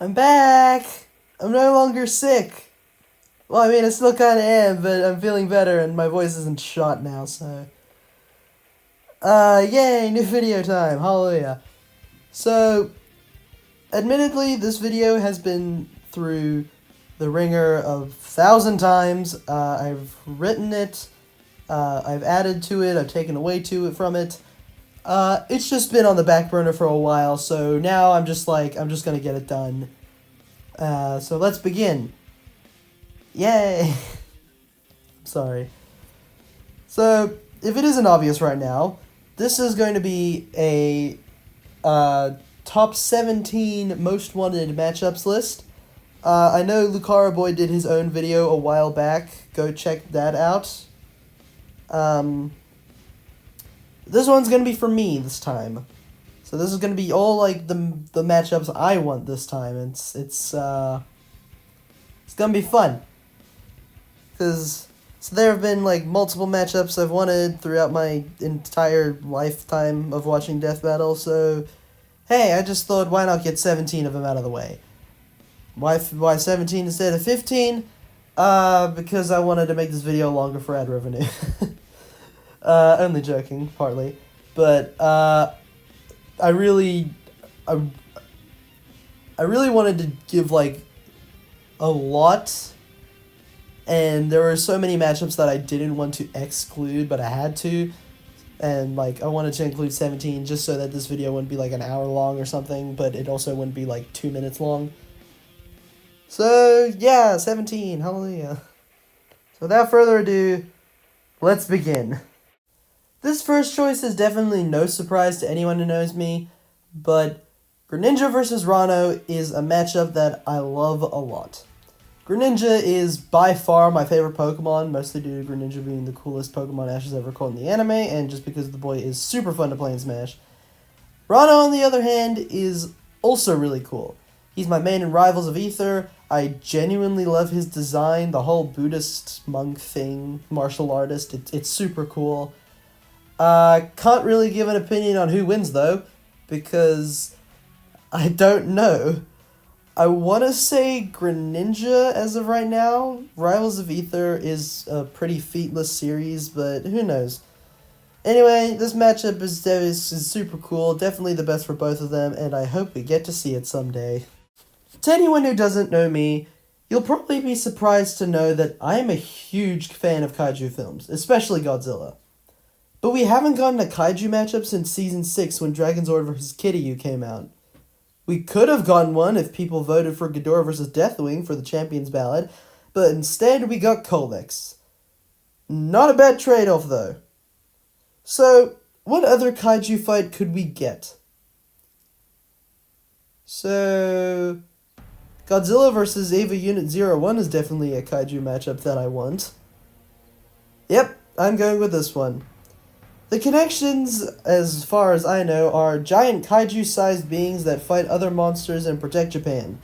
I'm back! I'm no longer sick. Well, I mean, I still kinda am, but I'm feeling better and my voice isn't shot now, so... Yay, new video time, hallelujah. So, admittedly, this video has been through the ringer of 1,000 times. I've written it, I've added to it, I've taken away from it. It's just been on the back burner for a while, so now I'm just gonna get it done. So let's begin. Yay! Sorry. So, if it isn't obvious right now, this is going to be a, top 17 most wanted matchups list. I know Lucara Boy did his own video a while back. Go check that out. This one's gonna be for me this time. So this is gonna be all like the matchups I want this time. It's gonna be fun. So there have been like multiple matchups I've wanted throughout my entire lifetime of watching Death Battle. So hey, I just thought, why not get 17 of them out of the way? Why 17 instead of 15? Because I wanted to make this video longer for ad revenue. Only joking, partly. But, I really wanted to give, like, a lot. And there were so many matchups that I didn't want to exclude, but I had to. And, like, I wanted to include 17 just so that this video wouldn't be, like, an hour long or something, but it also wouldn't be, like, 2 minutes long. So, yeah, 17, hallelujah. So without further ado, let's begin. This first choice is definitely no surprise to anyone who knows me, but Greninja vs. Rano is a matchup that I love a lot. Greninja is by far my favorite Pokemon, mostly due to Greninja being the coolest Pokemon Ash has ever caught in the anime, and just because the boy is super fun to play in Smash. Rano, on the other hand, is also really cool. He's my main in Rivals of Aether. I genuinely love his design, the whole Buddhist monk thing, martial artist, it's super cool. Can't really give an opinion on who wins, though, because I don't know. I want to say Greninja as of right now. Rivals of Aether is a pretty featless series, but who knows. Anyway, this matchup is super cool, definitely the best for both of them, and I hope we get to see it someday. To anyone who doesn't know me, you'll probably be surprised to know that I am a huge fan of kaiju films, especially Godzilla. But we haven't gotten a kaiju matchup since Season 6 when Dragonzord vs. Kiryu came out. We could have gotten one if people voted for Ghidorah vs. Deathwing for the Champions Ballad, but instead we got Colvex. Not a bad trade-off, though. So, what other kaiju fight could we get? So, Godzilla vs. Eva Unit 01 is definitely a kaiju matchup that I want. Yep, I'm going with this one. The connections, as far as I know, are giant kaiju-sized beings that fight other monsters and protect Japan.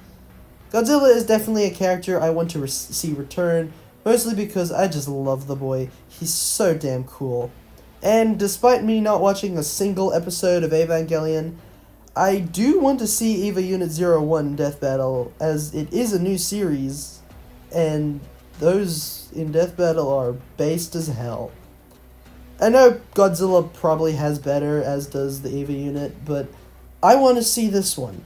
Godzilla is definitely a character I want to see return, mostly because I just love the boy. He's so damn cool. And despite me not watching a single episode of Evangelion, I do want to see Eva Unit 01 in Death Battle, as it is a new series, and those in Death Battle are based as hell. I know Godzilla probably has better, as does the Eva unit, but I want to see this one.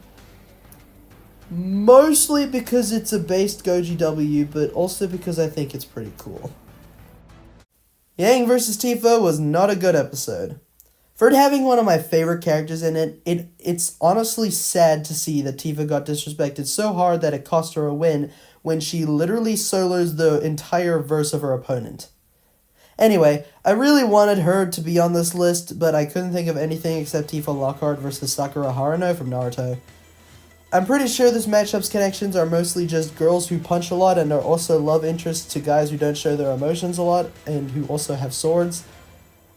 Mostly because it's a based Goji W, but also because I think it's pretty cool. Yang vs. Tifa was not a good episode. For it having one of my favorite characters in it, it's honestly sad to see that Tifa got disrespected so hard that it cost her a win when she literally solos the entire verse of her opponent. Anyway, I really wanted her to be on this list, but I couldn't think of anything except Tifa Lockhart versus Sakura Haruno from Naruto. I'm pretty sure this matchup's connections are mostly just girls who punch a lot and are also love interests to guys who don't show their emotions a lot and who also have swords.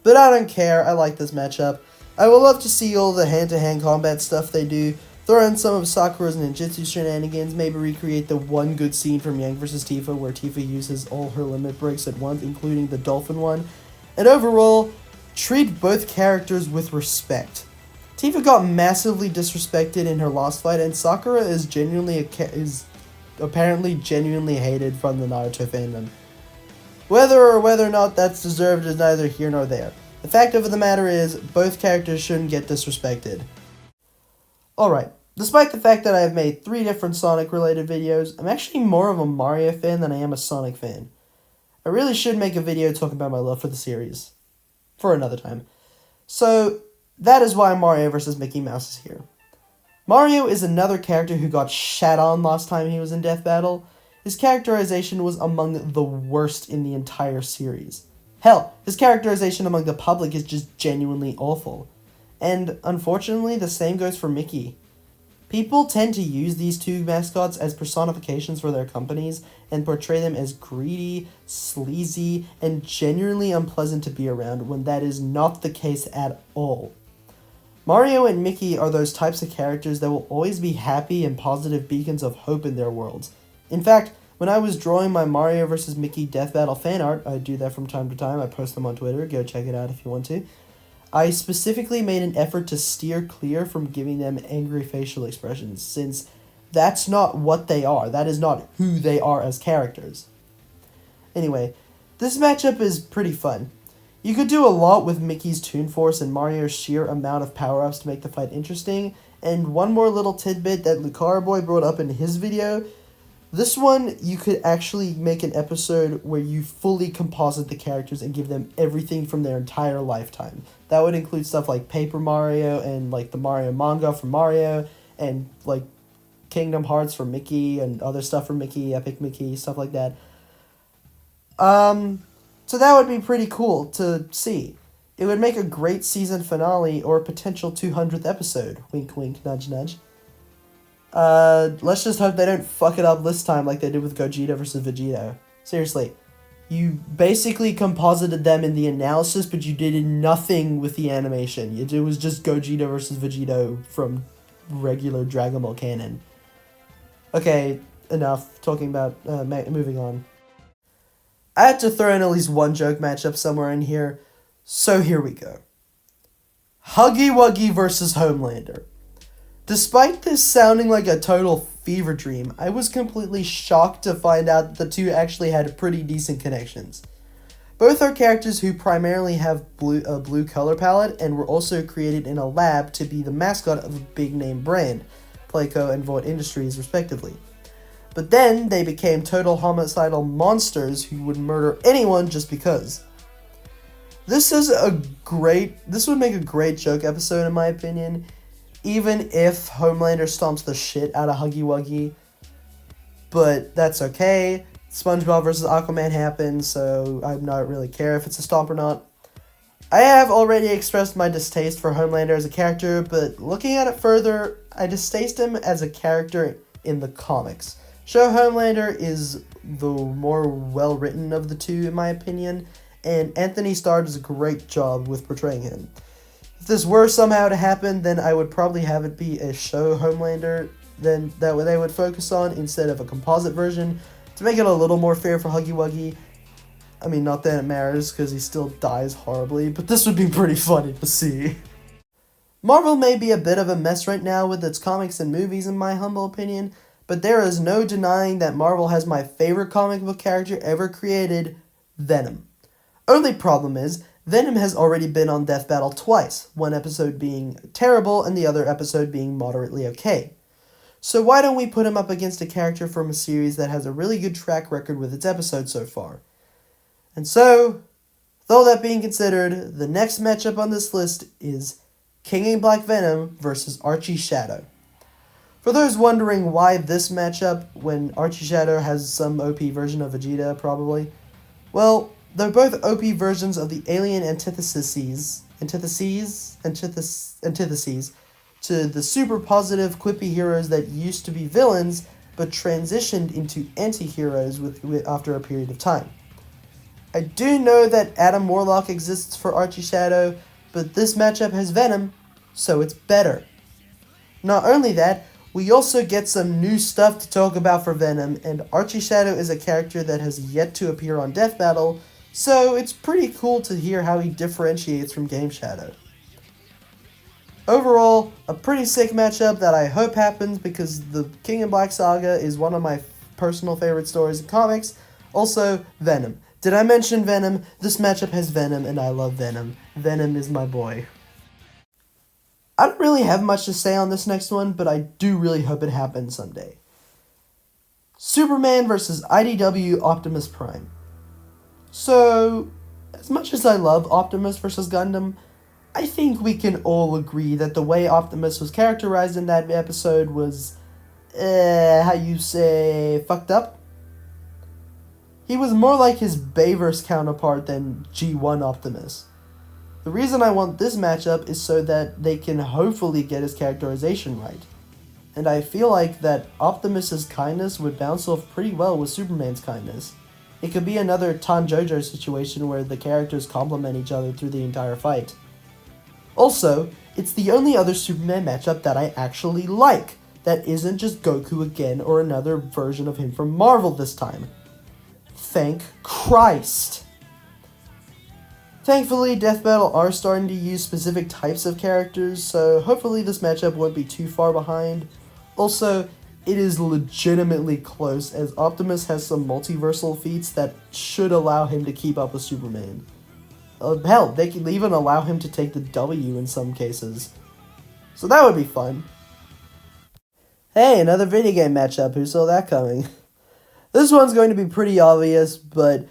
But I don't care, I like this matchup. I would love to see all the hand-to-hand combat stuff they do, throw in some of Sakura's ninjutsu shenanigans, maybe recreate the one good scene from Yang vs. Tifa where Tifa uses all her limit breaks at once, including the dolphin one, and overall, treat both characters with respect. Tifa got massively disrespected in her last fight, and Sakura is apparently genuinely hated from the Naruto fandom. Whether or not that's deserved is neither here nor there. The fact of the matter is, both characters shouldn't get disrespected. Alright, despite the fact that I have made 3 different Sonic-related videos, I'm actually more of a Mario fan than I am a Sonic fan. I really should make a video talking about my love for the series. For another time. So, that is why Mario vs. Mickey Mouse is here. Mario is another character who got shat on last time he was in Death Battle. His characterization was among the worst in the entire series. Hell, his characterization among the public is just genuinely awful. And unfortunately, the same goes for Mickey. People tend to use these 2 mascots as personifications for their companies and portray them as greedy, sleazy, and genuinely unpleasant to be around when that is not the case at all. Mario and Mickey are those types of characters that will always be happy and positive beacons of hope in their worlds. In fact, when I was drawing my Mario vs. Mickey Death Battle fan art, I do that from time to time, I post them on Twitter, go check it out if you want to, I specifically made an effort to steer clear from giving them angry facial expressions, since that's not what they are, that is not who they are as characters. Anyway, this matchup is pretty fun. You could do a lot with Mickey's Toon Force and Mario's sheer amount of power-ups to make the fight interesting, and one more little tidbit that Lucara Boy brought up in his video. This one, you could actually make an episode where you fully composite the characters and give them everything from their entire lifetime. That would include stuff like Paper Mario and like the Mario manga for Mario and like Kingdom Hearts for Mickey and other stuff for Mickey, Epic Mickey, stuff like that. So that would be pretty cool to see. It would make a great season finale or potential 200th episode. Wink, wink, nudge, nudge. Let's just hope they don't fuck it up this time like they did with Gogeta vs. Vegeta. Seriously. You basically composited them in the analysis, but you did nothing with the animation. It was just Gogeta vs. Vegeta from regular Dragon Ball canon. Okay, enough talking about, moving on. I had to throw in at least one joke matchup somewhere in here, so here we go. Huggy Wuggy vs. Homelander. Despite this sounding like a total fever dream, I was completely shocked to find out that the 2 actually had pretty decent connections. Both are characters who primarily have a blue color palette and were also created in a lab to be the mascot of a big name brand, Playco and Void Industries respectively. But then they became total homicidal monsters who would murder anyone just because. This would make a great joke episode in my opinion, even if Homelander stomps the shit out of Huggy Wuggy. But that's okay. SpongeBob vs. Aquaman happened, so I'm not really care if it's a stomp or not. I have already expressed my distaste for Homelander as a character, but looking at it further, I distaste him as a character in the comics. Show Homelander is the more well-written of the 2 in my opinion, and Anthony Starr does a great job with portraying him. If this were somehow to happen, then I would probably have it be a show Homelander that they would focus on instead of a composite version to make it a little more fair for Huggy Wuggy. I mean, not that it matters because he still dies horribly, but this would be pretty funny to see. Marvel may be a bit of a mess right now with its comics and movies in my humble opinion, but there is no denying that Marvel has my favorite comic book character ever created, Venom. Only problem is, Venom has already been on Death Battle twice, one episode being terrible and the other episode being moderately okay. So why don't we put him up against a character from a series that has a really good track record with its episodes so far? And so, with all that being considered, the next matchup on this list is King and Black Venom versus Archie Shadow. For those wondering why this matchup, when Archie Shadow has some OP version of Vegeta, probably, well, they're both OP versions of the alien antitheses to the super positive, quippy heroes that used to be villains, but transitioned into anti-heroes after a period of time. I do know that Adam Warlock exists for Archie Shadow, but this matchup has Venom, so it's better. Not only that, we also get some new stuff to talk about for Venom, and Archie Shadow is a character that has yet to appear on Death Battle, so it's pretty cool to hear how he differentiates from Game Shadow. Overall, a pretty sick matchup that I hope happens because the King in Black saga is one of my personal favorite stories in comics. Also, Venom. Did I mention Venom? This matchup has Venom, and I love Venom. Venom is my boy. I don't really have much to say on this next one, but I do really hope it happens someday. Superman vs. IDW Optimus Prime. So, as much as I love Optimus vs. Gundam, I think we can all agree that the way Optimus was characterized in that episode was, how you say, fucked up? He was more like his Bayverse counterpart than G1 Optimus. The reason I want this matchup is so that they can hopefully get his characterization right. And I feel like that Optimus's kindness would bounce off pretty well with Superman's kindness. It could be another Tanjojo situation where the characters complement each other through the entire fight. Also, it's the only other Superman matchup that I actually like, that isn't just Goku again or another version of him from Marvel this time. Thank Christ! Thankfully, Death Battle are starting to use specific types of characters, so hopefully this matchup won't be too far behind. Also, it is legitimately close, as Optimus has some multiversal feats that should allow him to keep up with Superman. Hell, they can even allow him to take the W in some cases. So that would be fun. Hey, another video game matchup, who saw that coming? This one's going to be pretty obvious, but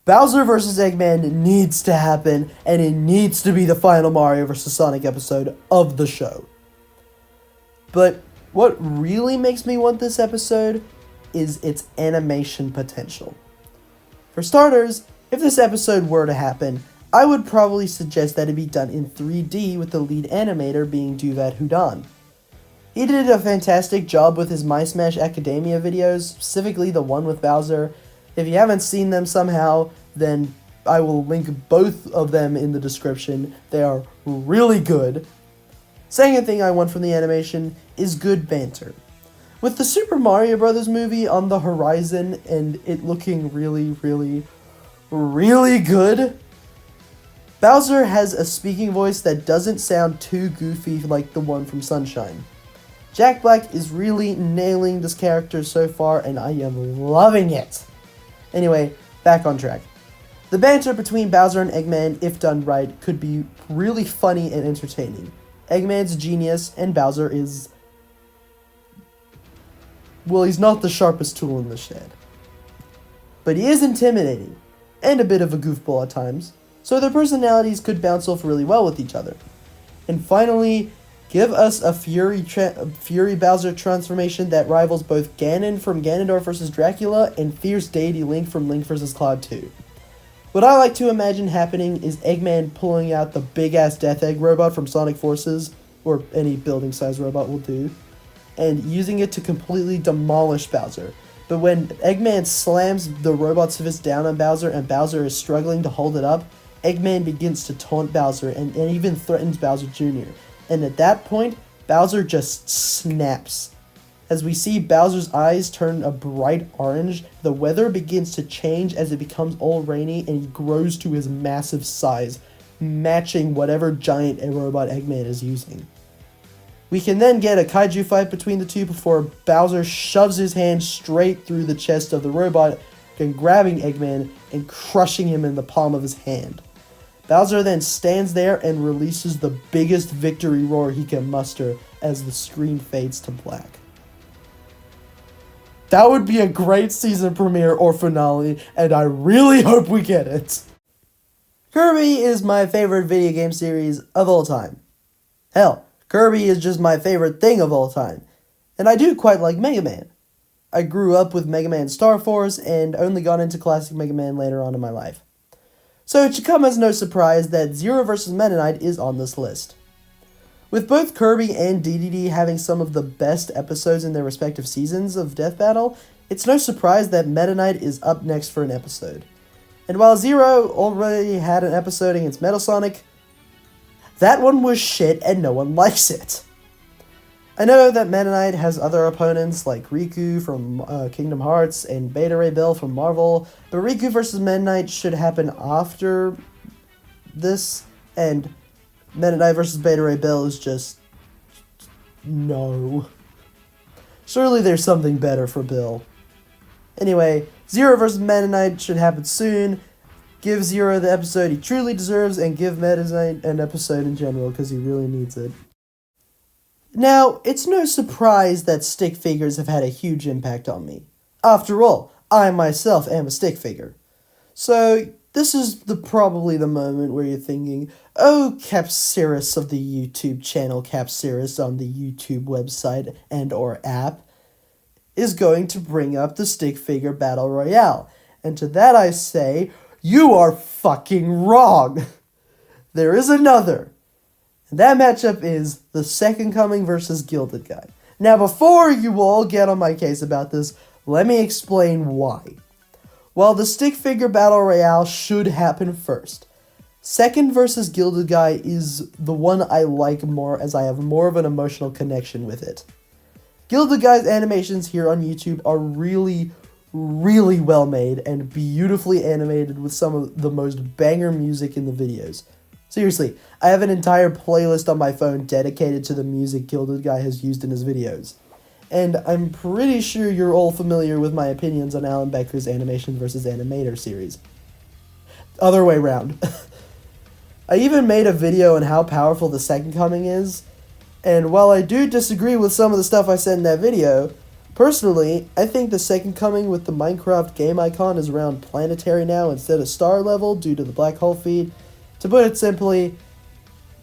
Bowser vs. Eggman needs to happen, and it needs to be the final Mario vs. Sonic episode of the show. But what really makes me want this episode is its animation potential. For starters, if this episode were to happen, I would probably suggest that it be done in 3D with the lead animator being Doovad Hohdan. He did a fantastic job with his My Smash Academia videos, specifically the one with Bowser. If you haven't seen them somehow, then I will link both of them in the description. They are really good. Second thing I want from the animation is good banter. With the Super Mario Bros. Movie on the horizon and it looking really, really, really good, Bowser has a speaking voice that doesn't sound too goofy like the one from Sunshine. Jack Black is really nailing this character so far, and I am loving it. Anyway, back on track. The banter between Bowser and Eggman, if done right, could be really funny and entertaining. Eggman's genius, and Bowser is... well, he's not the sharpest tool in the shed. But he is intimidating, and a bit of a goofball at times, so their personalities could bounce off really well with each other. And finally, give us a Fury Bowser transformation that rivals both Ganon from Ganondorf vs. Dracula and Fierce Deity Link from Link vs. Cloud 2. What I like to imagine happening is Eggman pulling out the big-ass Death Egg robot from Sonic Forces, or any building-sized robot will do, and using it to completely demolish Bowser. But when Eggman slams the robot's fist down on Bowser and Bowser is struggling to hold it up, Eggman begins to taunt Bowser and even threatens Bowser Jr. And at that point, Bowser just snaps. As we see Bowser's eyes turn a bright orange, the weather begins to change as it becomes all rainy and he grows to his massive size, matching whatever giant robot Eggman is using. We can then get a kaiju fight between the two before Bowser shoves his hand straight through the chest of the robot, and grabbing Eggman and crushing him in the palm of his hand. Bowser then stands there and releases the biggest victory roar he can muster as the screen fades to black. That would be a great season premiere or finale, and I really hope we get it. Kirby is my favorite video game series of all time. Hell, Kirby is just my favorite thing of all time, and I do quite like Mega Man. I grew up with Mega Man Star Force and only got into classic Mega Man later on in my life. So it should come as no surprise that Zero vs. Meta Knight is on this list. With both Kirby and DDD having some of the best episodes in their respective seasons of Death Battle, it's no surprise that Meta Knight is up next for an episode. And while Zero already had an episode against Metal Sonic, that one was shit and no one likes it. I know that Meta Knight has other opponents like Riku from Kingdom Hearts and Beta Ray Bill from Marvel, but Riku vs. Meta Knight should happen after this, and Meta Knight versus Beta Ray Bill is just... no. Surely there's something better for Bill. Anyway, Zero versus Meta Knight should happen soon. Give Zero the episode he truly deserves, and give Meta Knight an episode in general, because he really needs it. Now, it's no surprise that stick figures have had a huge impact on me. After all, I myself am a stick figure. So, this is probably the moment where you're thinking, oh, Capsirus of the YouTube channel Capsirus on the YouTube website and or app is going to bring up the stick figure battle royale. And to that I say, you are fucking wrong. There is another. And that matchup is the Second Coming versus Gilded Guy. Now, before you all get on my case about this, let me explain why. While the stick figure battle royale should happen first, Second versus Gilded Guy is the one I like more, as I have more of an emotional connection with it. Gilded Guy's animations here on YouTube are really, really well made and beautifully animated with some of the most banger music in the videos. Seriously, I have an entire playlist on my phone dedicated to the music Gilded Guy has used in his videos. And I'm pretty sure you're all familiar with my opinions on Alan Becker's Animation vs. Animator series. Other way round. I even made a video on how powerful the Second Coming is, and while I do disagree with some of the stuff I said in that video, personally, I think the Second Coming with the Minecraft game icon is around planetary now instead of star level due to the black hole feed. To put it simply,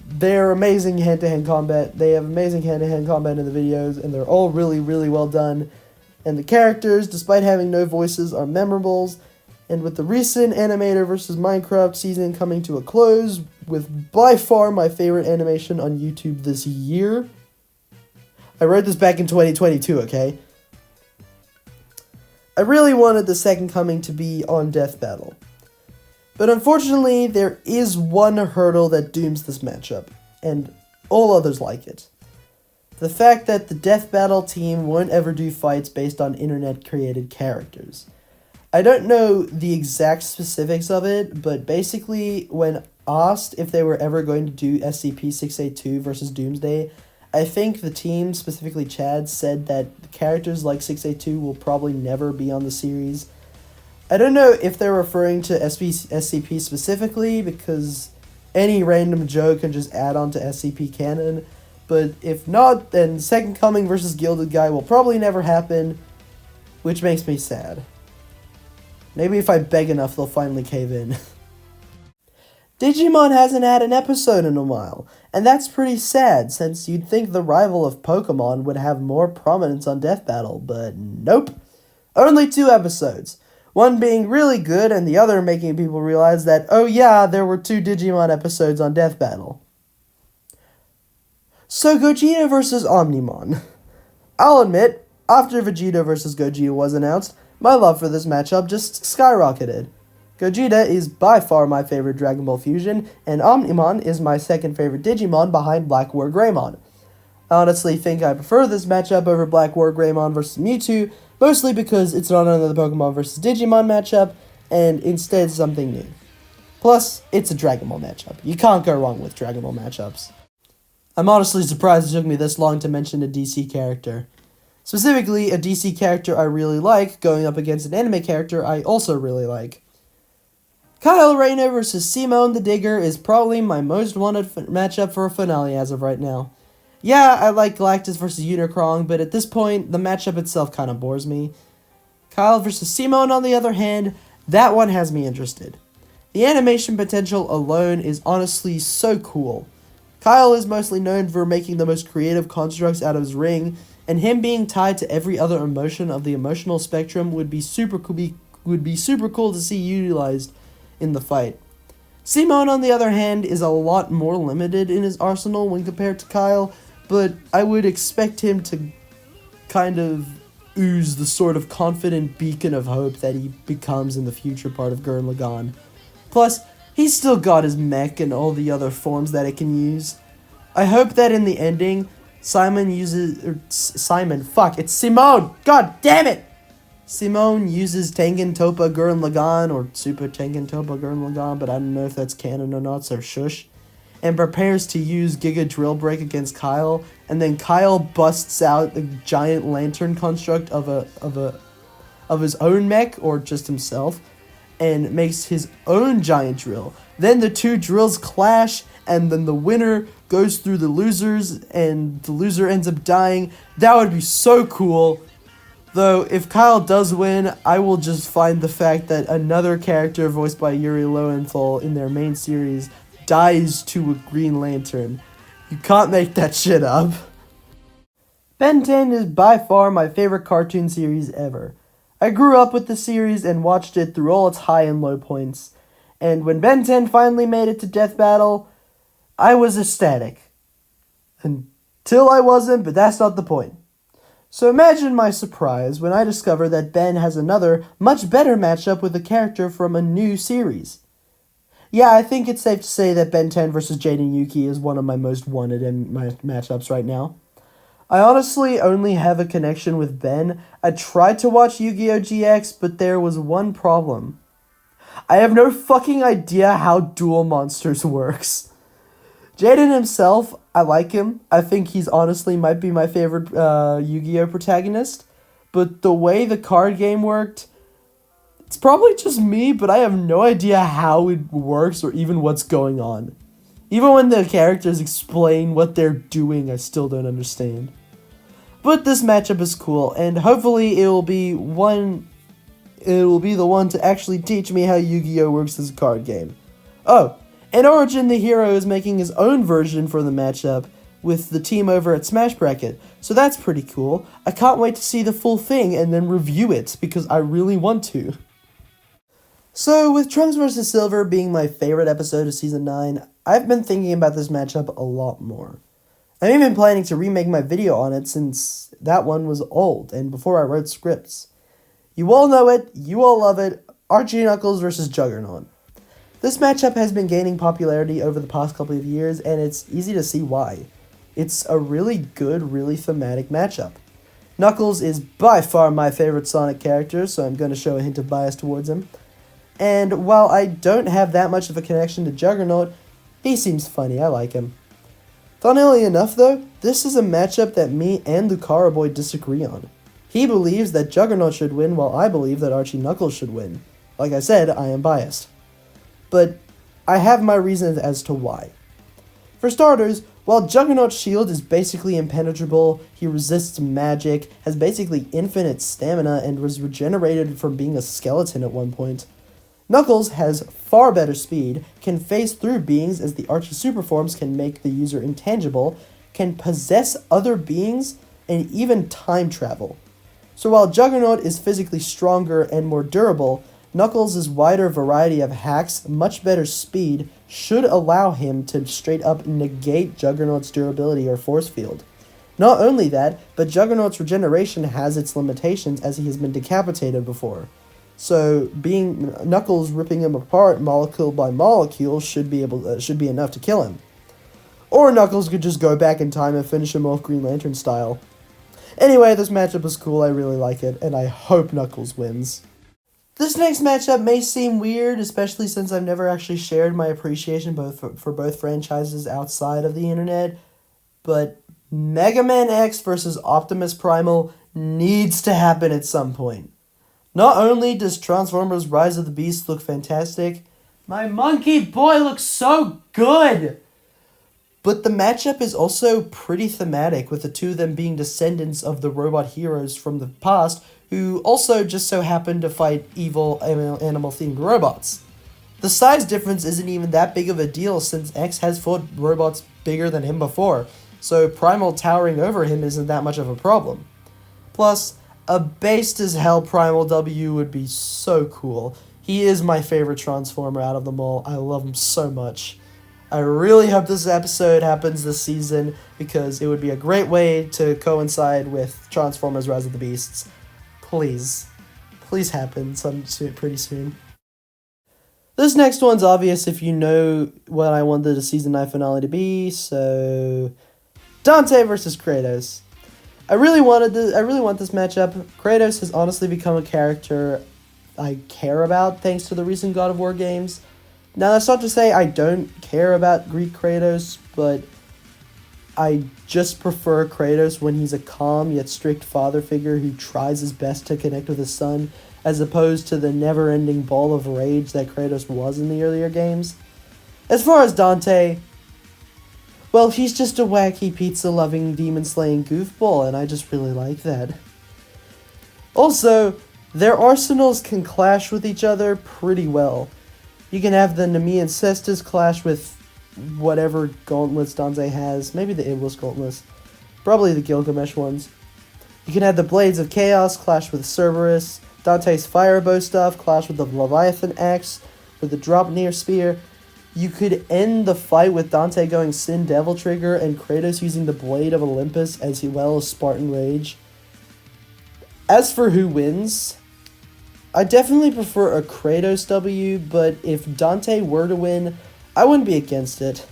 they're amazing hand-to-hand combat. They have amazing hand-to-hand combat in the videos, and they're all really, really well done. And the characters, despite having no voices, are memorable. And with the recent Animator vs. Minecraft season coming to a close, with by far my favorite animation on YouTube this year. I wrote this back in 2022, okay? I really wanted the Second Coming to be on Death Battle. But unfortunately, there is one hurdle that dooms this matchup, and all others like it. The fact that the Death Battle team won't ever do fights based on internet-created characters. I don't know the exact specifics of it, but basically, when asked if they were ever going to do SCP-682 versus Doomsday, I think the team, specifically Chad, said that characters like 682 will probably never be on the series. I don't know if they're referring to SCP specifically, because any random Joe can just add on to SCP canon, but if not, then Second Coming versus Gilded Guy will probably never happen, which makes me sad. Maybe if I beg enough, they'll finally cave in. Digimon hasn't had an episode in a while, and that's pretty sad, since you'd think the rival of Pokemon would have more prominence on Death Battle, but nope. Only 2 episodes. One being really good, and the other making people realize that, oh yeah, there were 2 Digimon episodes on Death Battle. So Gogeta vs. Omnimon. I'll admit, after Vegeta vs. Gogeta was announced, my love for this matchup just skyrocketed. Gogeta is by far my favorite Dragon Ball fusion, and Omnimon is my second favorite Digimon behind Black War Greymon. I honestly think I prefer this matchup over Black War Greymon vs. Mewtwo, mostly because it's not another Pokemon vs. Digimon matchup, and instead something new. Plus, it's a Dragon Ball matchup. You can't go wrong with Dragon Ball matchups. I'm honestly surprised it took me this long to mention a DC character. Specifically, a DC character I really like going up against an anime character I also really like. Kyle Rayner vs. Simone the Digger is probably my most wanted matchup for a finale as of right now. Yeah, I like Galactus vs. Unicron, but at this point, the matchup itself kind of bores me. Kyle vs. Simone, on the other hand, that one has me interested. The animation potential alone is honestly so cool. Kyle is mostly known for making the most creative constructs out of his ring, and him being tied to every other emotion of the emotional spectrum would be super cool to see utilized in the fight. Simone, on the other hand, is a lot more limited in his arsenal when compared to Kyle, but I would expect him to kind of ooze the sort of confident beacon of hope that he becomes in the future part of Gurren Lagann. Plus, he's still got his mech and all the other forms that it can use. I hope that in the ending, Simone, God damn it! Simone uses Tengen Toppa Gurren Lagann, or Super Tengen Toppa Gurren Lagann, but I don't know if that's canon or not, so shush. and prepares to use Giga Drill Break against Kyle, and then Kyle busts out the giant lantern construct of his own mech, or just himself, and makes his own giant drill. Then the two drills clash, and then the winner goes through the losers, and the loser ends up dying. That would be so cool. Though, if Kyle does win, I will just find the fact that another character voiced by Yuri Lowenthal in their main series dies to a Green Lantern. You can't make that shit up. Ben 10 is by far my favorite cartoon series ever. I grew up with the series and watched it through all its high and low points. And when Ben 10 finally made it to Death Battle, I was ecstatic. Until I wasn't, but that's not the point. So imagine my surprise when I discover that Ben has another, much better matchup with a character from a new series. Yeah, I think it's safe to say that Ben 10 vs Jaden Yuki is one of my most wanted in my matchups right now. I honestly only have a connection with Ben. I tried to watch Yu-Gi-Oh! GX, but there was one problem. I have no fucking idea how Duel Monsters works. Jaden himself, I like him. I think he's honestly might be my favorite Yu-Gi-Oh! Protagonist. But the way the card game worked, it's probably just me, but I have no idea how it works or even what's going on. Even when the characters explain what they're doing, I still don't understand. But this matchup is cool, and hopefully it will be the one to actually teach me how Yu-Gi-Oh! Works as a card game. Oh, and Origin the Hero is making his own version for the matchup with the team over at Smash Bracket, so that's pretty cool. I can't wait to see the full thing and then review it, because I really want to. So, with Trunks vs. Silver being my favorite episode of Season 9, I've been thinking about this matchup a lot more. I'm even planning to remake my video on it since that one was old and before I wrote scripts. You all know it, you all love it, Archie Knuckles vs. Juggernaut. This matchup has been gaining popularity over the past couple of years, and it's easy to see why. It's a really good, really thematic matchup. Knuckles is by far my favorite Sonic character, so I'm going to show a hint of bias towards him. And while I don't have that much of a connection to Juggernaut, he seems funny, I like him. Funnily enough though, this is a matchup that me and Lucara Boy disagree on. He believes that Juggernaut should win, while I believe that Archie Knuckles should win. Like I said, I am biased. But I have my reasons as to why. For starters, while Juggernaut's shield is basically impenetrable, he resists magic, has basically infinite stamina, and was regenerated from being a skeleton at one point. Knuckles has far better speed, can phase through beings as the Archie superforms can make the user intangible, can possess other beings, and even time travel. So while Juggernaut is physically stronger and more durable, Knuckles' wider variety of hacks, much better speed, should allow him to straight up negate Juggernaut's durability or force field. Not only that, but Juggernaut's regeneration has its limitations as he has been decapitated before. So, being Knuckles ripping him apart molecule by molecule should be enough to kill him. Or Knuckles could just go back in time and finish him off Green Lantern style. Anyway, this matchup is cool, I really like it, and I hope Knuckles wins. This next matchup may seem weird, especially since I've never actually shared my appreciation for both franchises outside of the internet, but Mega Man X vs. Optimus Primal needs to happen at some point. Not only does Transformers Rise of the Beast look fantastic, my monkey boy looks so good! But the matchup is also pretty thematic, with the two of them being descendants of the robot heroes from the past, who also just so happen to fight evil animal-themed robots. The size difference isn't even that big of a deal, since X has fought robots bigger than him before, so Primal towering over him isn't that much of a problem. Plus, a based as hell Primal W would be so cool. He is my favorite Transformer out of them all. I love him so much. I really hope this episode happens this season, because it would be a great way to coincide with Transformers Rise of the Beasts. Please happen pretty soon. This next one's obvious if you know what I wanted the Season 9 finale to be, so Dante vs. Kratos. I really want this matchup. Kratos has honestly become a character I care about thanks to the recent God of War games. Now, that's not to say I don't care about Greek Kratos, but I just prefer Kratos when he's a calm yet strict father figure who tries his best to connect with his son, as opposed to the never-ending ball of rage that Kratos was in the earlier games. As far as Dante, well, he's just a wacky pizza-loving, demon-slaying goofball, and I just really like that. Also, their arsenals can clash with each other pretty well. You can have the Nemean Cestus clash with whatever gauntlets Dante has, maybe the Iblis gauntlets, probably the Gilgamesh ones. You can have the Blades of Chaos clash with Cerberus, Dante's Firebow stuff clash with the Leviathan Axe, with the Dropnir Spear. You could end the fight with Dante going Sin Devil Trigger and Kratos using the Blade of Olympus as well as Spartan Rage. As for who wins, I definitely prefer a Kratos W, but if Dante were to win, I wouldn't be against it.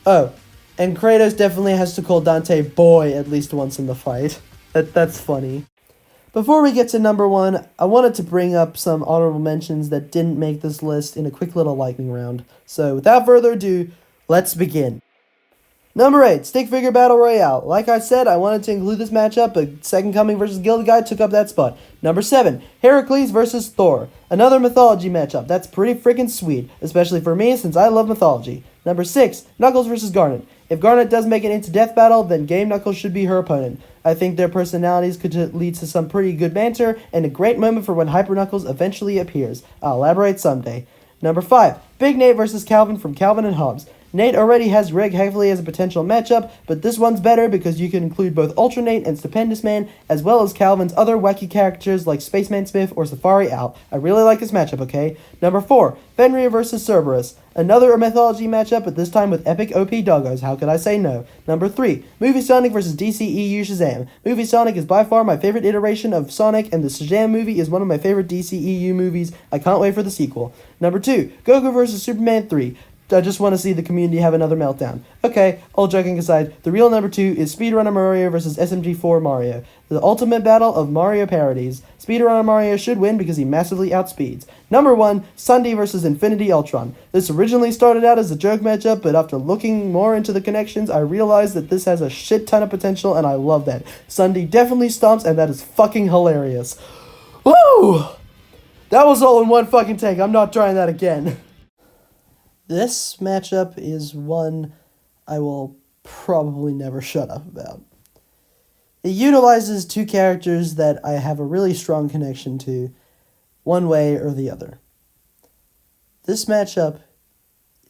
Oh, and Kratos definitely has to call Dante boy at least once in the fight. That's funny. Before we get to number 1, I wanted to bring up some honorable mentions that didn't make this list in a quick little lightning round. So without further ado, let's begin. Number 8, Stick Figure Battle Royale. Like I said, I wanted to include this matchup, but Second Coming vs. Gilgamesh took up that spot. Number 7, Heracles vs. Thor. Another mythology matchup. That's pretty freaking sweet, especially for me since I love mythology. Number 6, Knuckles vs. Garnet. If Garnet does make it into Death Battle, then Game Knuckles should be her opponent. I think their personalities could lead to some pretty good banter, and a great moment for when Hyper Knuckles eventually appears. I'll elaborate someday. Number 5, Big Nate vs. Calvin from Calvin and Hobbes. Nate already has Reg Heffley as a potential matchup, but this one's better because you can include both Ultra Nate and Stupendous Man, as well as Calvin's other wacky characters like Spaceman Smith or Safari Owl. I really like this matchup, okay? Number 4, Fenrir vs. Cerberus. Another mythology matchup, but this time with epic OP doggos. How could I say no? Number 3, Movie Sonic vs. DCEU Shazam. Movie Sonic is by far my favorite iteration of Sonic, and the Shazam movie is one of my favorite DCEU movies. I can't wait for the sequel. Number 2, Goku vs. Superman 3. I just want to see the community have another meltdown. Okay, all joking aside, the real number 2 is Speedrunner Mario vs. SMG4 Mario, the ultimate battle of Mario parodies. Speedrunner Mario should win because he massively outspeeds. Number 1, SSundee vs. Infinity Ultron. This originally started out as a joke matchup, but after looking more into the connections, I realized that this has a shit ton of potential, and I love that. SSundee definitely stomps, and that is fucking hilarious. Woo! That was all in one fucking take. I'm not trying that again. This matchup is one I will probably never shut up about. It utilizes two characters that I have a really strong connection to, one way or the other. This matchup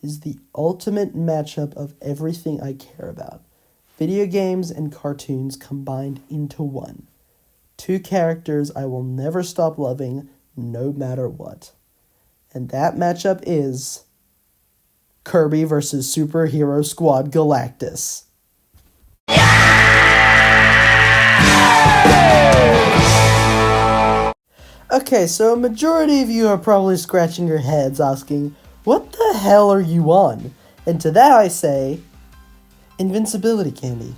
is the ultimate matchup of everything I care about. Video games and cartoons combined into one. Two characters I will never stop loving, no matter what. And that matchup is Kirby vs. Superhero Squad Galactus. Okay, so a majority of you are probably scratching your heads asking, what the hell are you on? And to that I say, invincibility candy.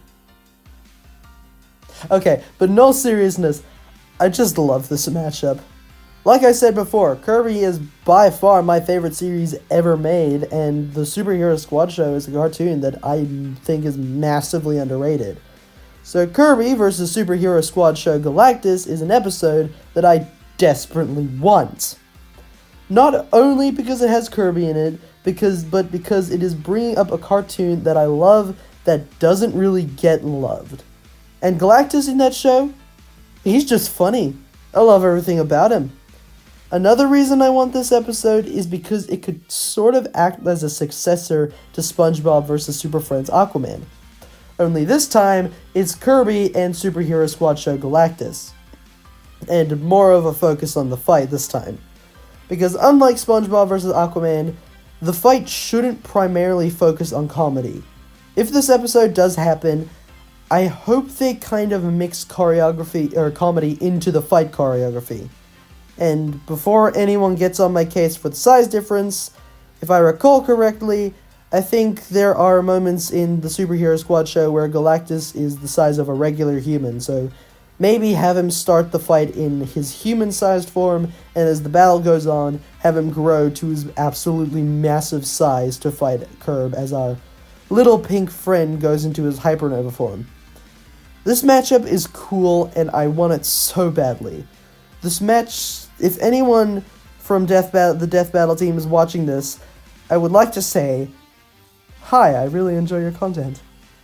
Okay, but in all seriousness, I just love this matchup. Like I said before, Kirby is by far my favorite series ever made, and the Superhero Squad show is a cartoon that I think is massively underrated. So Kirby vs. Superhero Squad show Galactus is an episode that I desperately want. Not only because it has Kirby in it, but because it is bringing up a cartoon that I love that doesn't really get loved. And Galactus in that show, he's just funny. I love everything about him. Another reason I want this episode is because it could sort of act as a successor to SpongeBob vs. Super Friends Aquaman. Only this time, it's Kirby and Superhero Squad show Galactus. And more of a focus on the fight this time. Because unlike SpongeBob vs. Aquaman, the fight shouldn't primarily focus on comedy. If this episode does happen, I hope they kind of mix choreography or comedy into the fight choreography. And before anyone gets on my case for the size difference, if I recall correctly, I think there are moments in the Superhero Squad show where Galactus is the size of a regular human, so maybe have him start the fight in his human-sized form, and as the battle goes on, have him grow to his absolutely massive size to fight Curb as our little pink friend goes into his Hypernova form. This matchup is cool, and I want it so badly. This match, if anyone from the Death Battle team is watching this, I would like to say, hi, I really enjoy your content.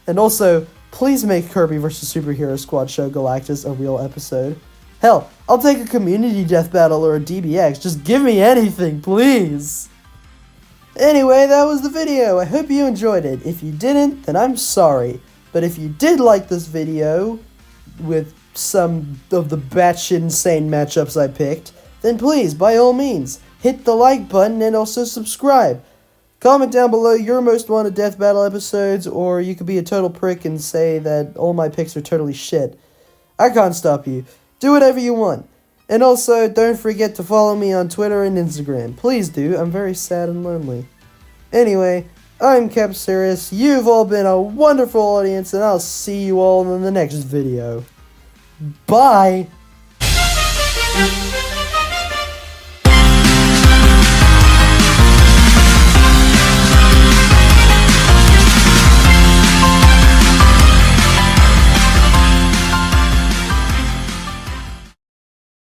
And also, please make Kirby vs. Superhero Squad Show Galactus a real episode. Hell, I'll take a community death battle or a DBX. Just give me anything, please. Anyway, that was the video. I hope you enjoyed it. If you didn't, then I'm sorry. But if you did like this video, with some of the batshit insane matchups I picked, then please, by all means, hit the like button and also subscribe. Comment down below your most wanted Death Battle episodes, or you could be a total prick and say that all my picks are totally shit. I can't stop you. Do whatever you want. And also, don't forget to follow me on Twitter and Instagram. Please do, I'm very sad and lonely. Anyway, I'm Capsirus, you've all been a wonderful audience, and I'll see you all in the next video. Bye!